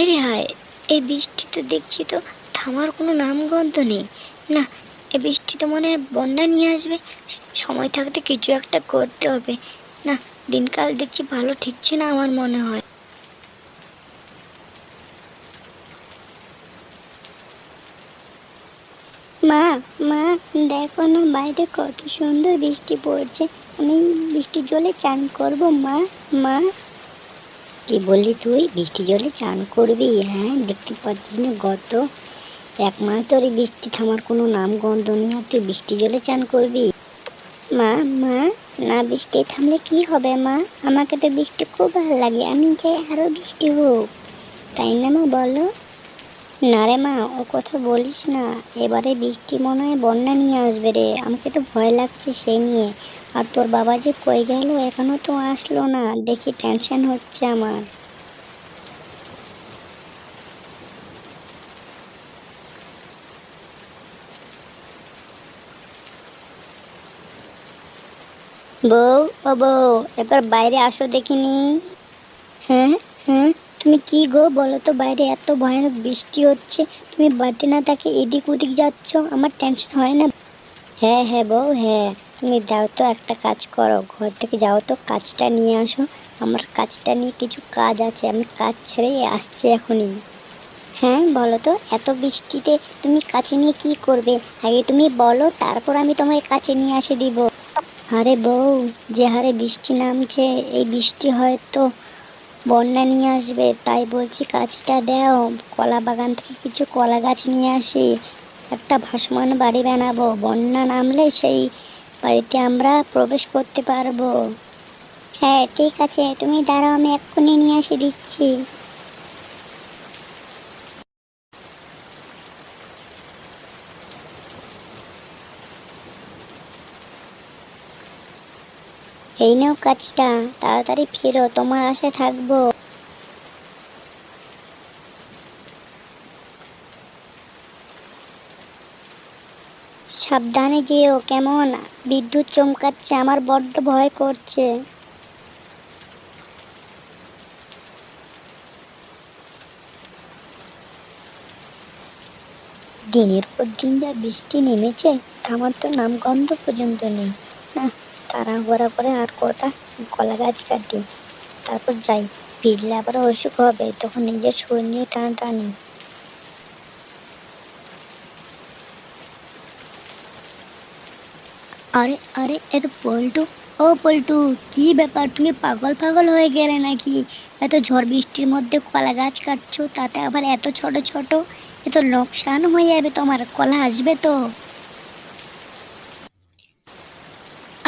হায় রে হায়, এই বৃষ্টি তো দেখছি তো থামার কোনো নামগন্ধ নেই। না, এই বৃষ্টি তো মনে হয় বন্যা নিয়ে আসবে। সময় থাকতে কিছু একটা করতে হবে। না, দিনকাল দেখছি ভালো ঠিকছে না আমার মনে হয়। মা, মা, দেখো না বাইরে কত সুন্দর বৃষ্টি পড়ছে। আমি বৃষ্টির জলে চান করব মা। মা, কি বললি তুই? বৃষ্টি জলে চান করবি? হ্যাঁ, দেখতে পাচ্ছিস না গত 1 মাস ধরে বৃষ্টি থামার কোনো নাম গন্ধ নেই, আর তুই বৃষ্টি জলে চান করবি? মা, মা, না বৃষ্টি থামলে কি হবে মা? আমাকে তো বৃষ্টি খুব ভালো লাগে, আমি চাই আরো বৃষ্টি হোক, তাই না মা বলো? না রে মা, ও কথা বলিস না। এবারে বৃষ্টি মনে হয় বন্যা নিয়ে আসবে রে, আমাকে তো ভয় লাগছে সেই নিয়ে। আর তোর বাবা যে কই গেল, এখনো তো আসলো না, দেখি টেনশন হচ্ছে আমার। বউ, ও বউ, এবার বাইরে আসো দেখিনি। হ্যাঁ, হ্যাঁ, তুমি কি গো বলো তো, বাইরে এত ভয়ানক বৃষ্টি হচ্ছে, তুমি বাড়িতে না তাকে এদিক ওদিক যাচ্ছ, আমার টেনশন হয় না? হ্যাঁ হ্যাঁ বউ, হ্যাঁ। তুমি দাও তো, একটা কাজ করো, ঘর থেকে যাও তো, কাজটা নিয়ে আসো। আমার কাজটা নিয়ে কিছু কাজ আছে, আমি কাজ ছেড়ে আসছি এখনই। হ্যাঁ বলো তো, এত বৃষ্টিতে তুমি কাছে নিয়ে কি করবে? আগে তুমি বলো, তারপর আমি তোমাকে কাছে নিয়ে আসে দিব। আরে বউ, যে হারে বৃষ্টি নামছে, এই বৃষ্টি হয়তো বন্যা নিয়ে আসবে, তাই বলছি কাজটা দাও। কলা বাগান থেকে কিছু কলা গাছ নিয়ে আসি, একটা ভাসমান বাড়ি বানাবো, বন্যা নামলে সেই বাড়িতে আমরা প্রবেশ করতে পারবো। হ্যাঁ ঠিক আছে, তুমি দাঁড়াও, আমি এক্ষুনি নিয়ে এসে দিচ্ছি। এই নাও কাজটা, তাড়াতাড়ি ফিরো, তোমার আশায় থাকবো। সাবধানে যেও কেমন, বিদ্যুৎ চমকাচ্ছে, আমার বড্ড ভয় করছে। দিনের পর দিন যা বৃষ্টি নেমেছে, থামার তো নামগন্ধ পর্যন্ত নেই। না, তাড়াহুড়া করে আর কটা কলা গাছ কাটি, তারপর যাই। ভিজলে আবার অসুখ হবে, তখন নিজের শরীর নিয়ে টানাটানি। আরে আরে, এ তো পল্টু। ও পল্টু, কি ব্যাপার, তুমি পাগল পাগল হয়ে গেলে নাকি? এত ঝড় বৃষ্টির মধ্যে কলা গাছ কাটছো, তাতে আবার এত ছোট ছোট, এ তো লোকসান হয়ে যাবে, তোমার কলা আসবে তো।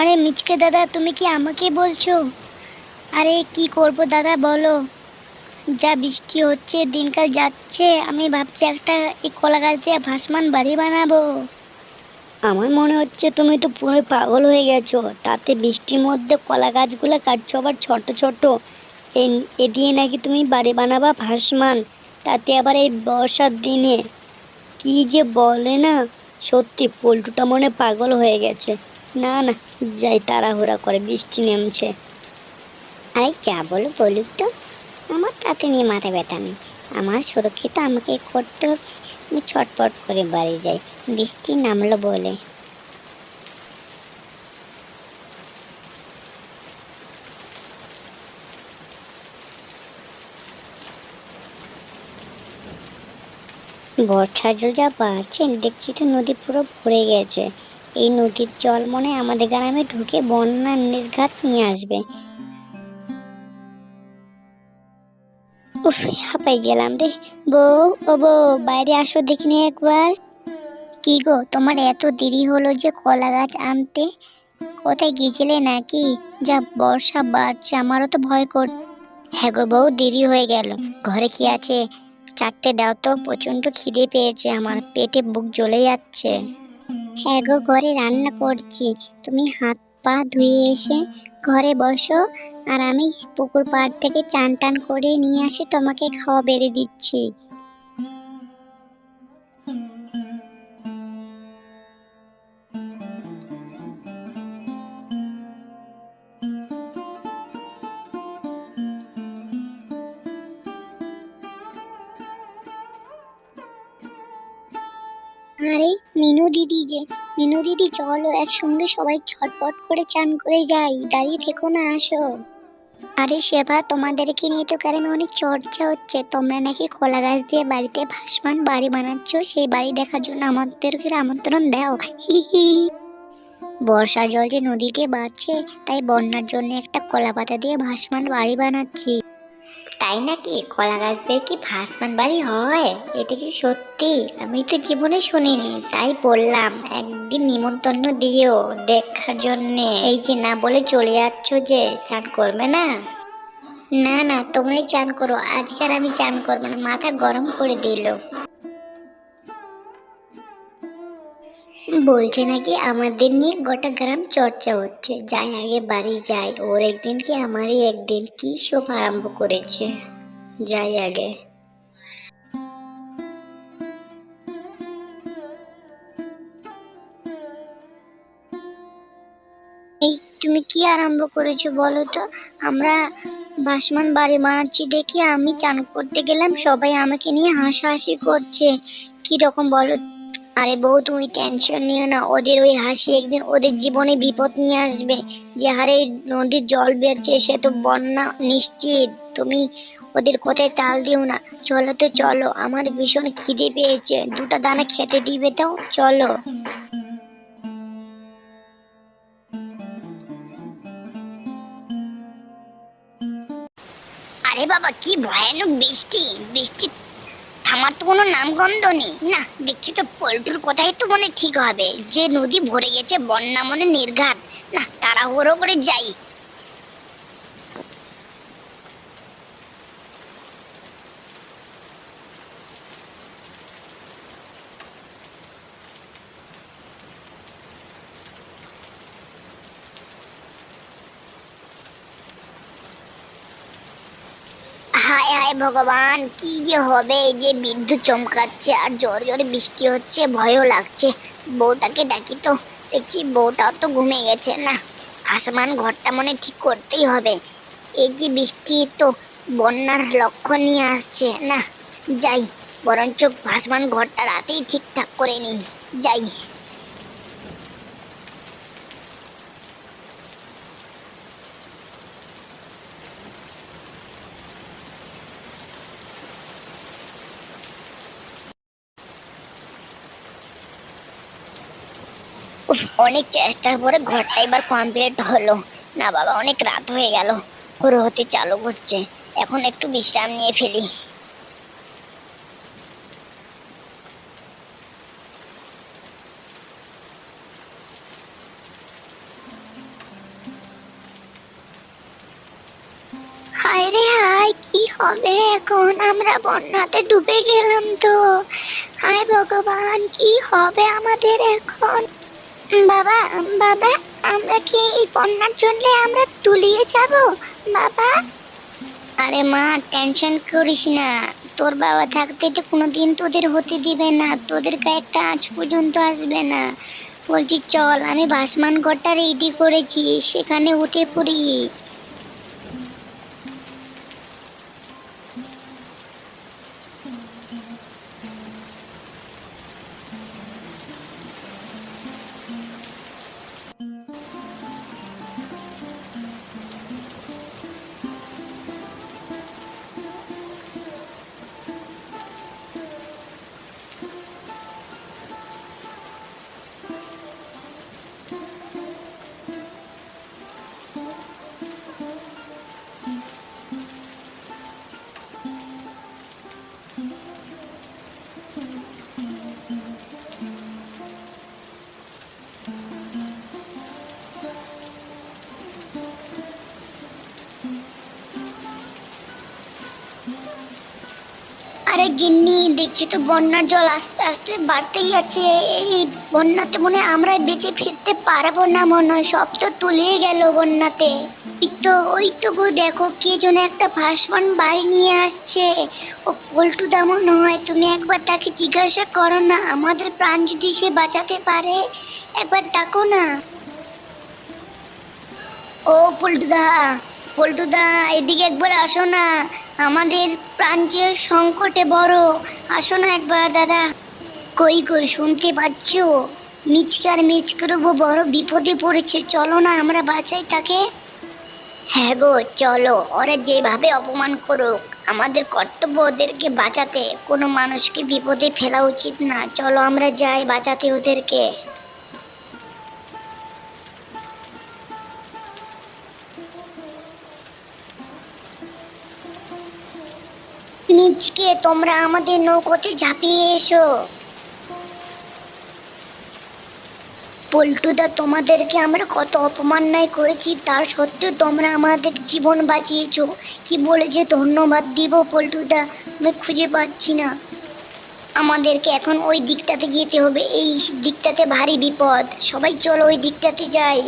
আরে মিচকে দাদা, তুমি কি আমাকে বলছো? আরে কি করব দাদা বলো। যা বৃষ্টি হচ্ছে, দিনকাল যাচ্ছে, আমি ভাবছি একটা এই কলা গাছ দিয়ে ভাসমান বাড়ি বানাবো। আমার মনে হচ্ছে তুমি তো পুরো পাগল হয়ে গেছো, তাতে বৃষ্টির মধ্যে কলা গাছগুলো কাটছো, আবার ছোট ছোট। এই এ দিয়ে নাকি তুমি বাড়ি বানাবা ভাসমান, তাতে আবার এই বর্ষার দিনে, কি যে বলে না। সত্যি পল্টুটা মনে পাগল হয়ে গেছে। না না, যাই, তাড়াহুড়া করে, বৃষ্টি নেমছে। আরে যা বলো বলুক তো, আমার তাতে নিয়ে মাথা ব্যথা নেই, আমার সুরক্ষিত আমাকে করতে হবে। আমি ছটপট করে বাড়ি যাই, বৃষ্টি নামলো বলে। বর্ষার জল যা বাড়ছে, দেখছি তো নদী পুরো ভরে গেছে। এই নদীর জল মনে হয় আমাদের গ্রামে ঢুকে বন্যার নির্ঘাত নিয়ে আসবে। উফ, হাঁপাই গেলাম রে। বউ, ও বউ, বাইরে আসো দেখিনি একবার। কি গো, তোমার এত দেরি হলো যে কলা গাছ আনতে? কোথায় গিয়েছিলে নাকি? যা বর্ষা বাড়ছে, আমারও তো ভয় কর। হ্যাঁ গো বউ, দেরি হয়ে গেল। ঘরে কি আছে? চারটে দাও তো, প্রচন্ড খিদে পেয়েছে, আমার পেটে বুক জ্বলে যাচ্ছে। হ্যাঁ গো, ঘরে রান্না করছি। তুমি হাত পা ধুয়ে এসে ঘরে বসো, আর আমি পুকুর পাড় থেকে চান টান করে নিয়ে আসি, তোমাকে খাওয়া বেড়ে দিচ্ছি। আরে মিনু দিদি যে, মিনু দিদি চলো একসঙ্গে সবাই ছটপট করে চান করে যাই, দাঁড়িয়ে থেকো না, আসো। আরে সেবা, তোমাদেরকে নিয়ে তো কারণে অনেক চর্চা হচ্ছে, তোমরা নাকি কলা গাছ দিয়ে বাড়িতে ভাসমান বাড়ি বানাচ্ছ, সেই বাড়ি দেখার জন্য আমাদেরকে আমন্ত্রণ দাও। হি হি। বর্ষা জল যে নদীতে বাড়ছে, তাই বন্যার জন্য একটা কলা পাতা দিয়ে ভাসমান বাড়ি বানাচ্ছি। তাই নাকি? কলা গাছ দিয়ে কি ভাসমান বাড়ি হয়? এটা কি সত্যি? আমি তো জীবনে শুনিনি, তাই বললাম একদিন নিমন্ত্রণ দিও দেখার জন্যে। এই যে না বলে চলে যাচ্ছ যে, চান করবে না? না না, তোমরাই চান করো, আজকে আর আমি চান করবো না, মাথা গরম করে দিল। বলছে নাকি আমাদের নিয়ে গোটা গ্রাম চর্চা হচ্ছে, যাই আগে বাড়ি যাই, ওর একদিন কি আমারই একদিন, কি সব আরম্ভ করেছে, যাই আগে। এই তুমি কি আরম্ভ করেছো বলো তো? আমরা ভাসমান বাড়ি বানাচ্ছি দেখি আমি চান করতে গেলাম, সবাই আমাকে নিয়ে হাসাহাসি করছে, কি রকম বলো? আরে বউ, তুমি টেনশন নিও না, ওদের ওই হাসি একদিন ওদের জীবনে বিপদ নিয়ে আসবে। যে হারে নদীর জল বেরছে, সে তো বন্যা নিশ্চিত। তুমি ওদের কথায় তাল দিও না। চলো তো চলো, আমার ভীষণ খিদে পেয়েছে, দুটা দানা খেতে দিবে তো, চলো। আরে বাবা, কি ভয়ানক বৃষ্টি! বৃষ্টি থামার তো কোনো নামগন্ধ নেই না, দেখছি তো পল্টুর কথাই তো মনে ঠিক হবে, যে নদী ভরে গেছে, বন্যা মনে নির্ঘাত। না, তাড়াহুড়ো করে যাই। হায় হায় ভগবান, কি যে হবে! এই যে বিদ্যুৎ চমকাচ্ছে আর জোরে জোরে বৃষ্টি হচ্ছে, ভয়ও লাগছে। বউটাকে ডাকি তো, দেখছি বউটাও তো ঘুমিয়ে গেছে। না, আসমান ঘরটা মনে ঠিক করতেই হবে। এই যে বৃষ্টি তো বন্যার লক্ষণ নিয়ে আসছে। না, যাই, বরঞ্চ ভাসমান ঘরটা রাতেই ঠিকঠাক করে নিই, যাই। উফ, অনেক চেষ্টার পরে ঘরটা এবার কমপ্লিট হলো। না বাবা, অনেক রাত হয়ে গেল, ভোর হতে চালু করছে, এখন একটু বিশ্রাম নিয়ে ফেলি। হায় রে হায়, কি হবে এখন? আমরা বন্যাতে ডুবে গেলাম তো। হায় ভগবান, কি হবে আমাদের এখন? বাবা, বাবা, আমরা কি এই বন্যার জন্য আমরা তলিয়ে যাব বাবা? আরে মা, টেনশন করিস না, তোর বাবা থাকতে এটা কোনোদিন তোদের হতে দিবে না, তোদের গায়ে একটা আঁচ পর্যন্ত আসবে না। বলছি চল, আমি ভাসমান ঘরটা রেডি করেছি, সেখানে উঠে পড়ি। আরে গিন্নি, দেখছি তো বন্যার জল আস্তে আস্তে বাড়তেই আছে। এই বন্যাতে মনে হয় আমরা বেঁচে ফিরতে পারবো না, মনে হয় সব তো তলিয়ে গেল বন্যাতে। ওই তো গো, দেখো কে যেন একটা ভাসমান বাড়ি নিয়ে আসছে। ও পল্টুদা মনে হয়, তুমি একবার তাকে জিজ্ঞাসা করো না, আমাদের প্রাণ যদি সে বাঁচাতে পারে, একবার ডাকো না। ও পল্টুদা, পল্টুদা, এদিকে একবার আসো না, আমাদের প্রাণ যে সংকটে বড়, আসো না একবার দাদা। কই কই শুনতে পাচ্ছ? মিচকার মিচকারও বড় বিপদে পড়েছে, চলো না আমরা বাঁচাই তাকে। হ্যাঁ গো চলো, ওরা যেভাবে অপমান করুক আমাদের কর্তব্য ওদেরকে বাঁচাতে। কোনো মানুষকে বিপদে ফেলা উচিত না, চলো আমরা যাই বাঁচাতে ওদেরকে। মিচকে তোমরা আমাদের নৌকোতে ঝাঁপিয়ে এসো। পল্টুদা, তোমাদেরকে আমরা কত অপমান্যায় করেছি, তার সত্ত্বেও তোমরা আমাদের জীবন বাঁচিয়েছো। কি বলে যে ধন্যবাদ দিব পল্টুদা, আমি খুঁজে পাচ্ছি না। আমাদেরকে এখন ওই দিকটাতে যেতে হবে, এই দিকটাতে ভারী বিপদ, সবাই চলো ওই দিকটাতে যাই।